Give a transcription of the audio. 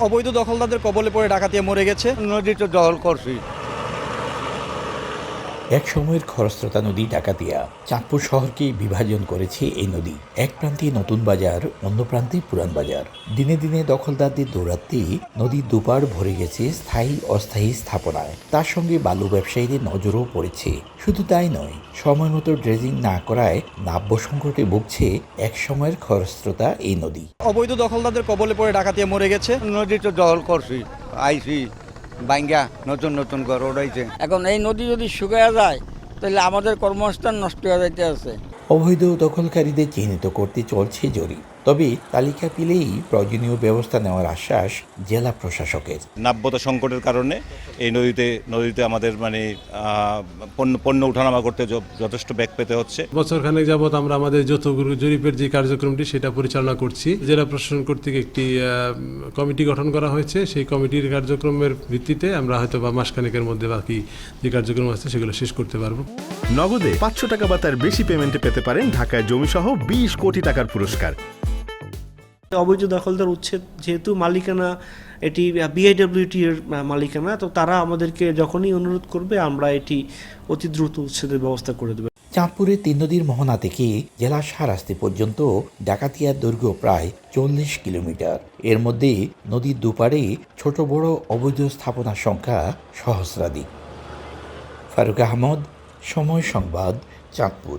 অবৈধ দখলদারদের কবলে পড়ে ডাকাতিয়া মরে গেছে। নদীতে দখল করছি। এক সময়ের খরস্রোতা নদী ডাকাতিয়া চাঁদপুর শহরকে বিভাজন করেছে এই নদী। এক প্রান্তে নতুন বাজার, অন্য প্রান্তে পুরান বাজার। দিনে দিনে দখলদারদের দৌরাত্মে নদীর দুপার ভরে গেছে স্থায়ী অস্থায়ী স্থাপনায়। তার সঙ্গে বালু ব্যবসায়ীদের নজরও পড়েছে। শুধু তাই নয়, সময় মতো ড্রেজিং না করায় নাব্য সংকটে ভুগছে এক সময়ের খরস্রোতা এই নদী। অবৈধ দখলদারদের কবলে পড়ে ডাকাতিয়া মরে গেছে। নদীতে দখল করছি, আইছি বাইঙ্গা নতুন নতুন ঘর উড়াইছে। এখন এই নদী যদি শুকিয়ে যায় তাহলে আমাদের কর্মস্থান নষ্ট হয়ে যাইতে আছে। অবৈধ দখলকারীদের চিহ্নিত করতে চলছে জরিপ। তবে তালিকা পেলেই প্রয়োজনীয় ব্যবস্থা নেওয়ার আশ্বাস জেলা প্রশাসকের। নাব্যতা সংকটের কারণে এই নদীতে আমাদের পণ্য উঠানামা করতে যথেষ্ট ব্যাগ পেতে হচ্ছে। বছরখানেক যাবৎ আমরা আমাদের যৌথ জরিপের যে কার্যক্রমটি সেটা পরিচালনা করছি। জেলা প্রশাসন কর্তৃক একটি কমিটি গঠন করা হয়েছে। সেই কমিটির কার্যক্রমের ভিত্তিতে আমরা হয়তো বা মাসখানেকের মধ্যে বাকি যে কার্যক্রম আছে সেগুলো শেষ করতে পারবো। নগদে 500 টাকা বা তার বেশি পেমেন্টে পেতে পারেন ঢাকায় জমিসহ 20 কোটি টাকার পুরস্কার। অবৈধ দখলদার উচ্ছেদ যেহেতু মালিকানা এটি বিআইডব্লিউটি এর মালিকানা, তো তারা আমাদেরকে যখনই অনুরোধ করবে আমরা এটি অতি দ্রুত উচ্ছেদের ব্যবস্থা করে দেব। চাঁদপুরের তিন নদীর মোহনা থেকে জেলা শাহরাস্তি পর্যন্ত ডাকাতিয়ার দৈর্ঘ্য প্রায় 40 কিলোমিটার। এর মধ্যে নদীর দুপারে ছোট বড় অবৈধ স্থাপনার সংখ্যা সহস্রাধিক। ফারুক আহমদ, সময় সংবাদ, চাঁদপুর।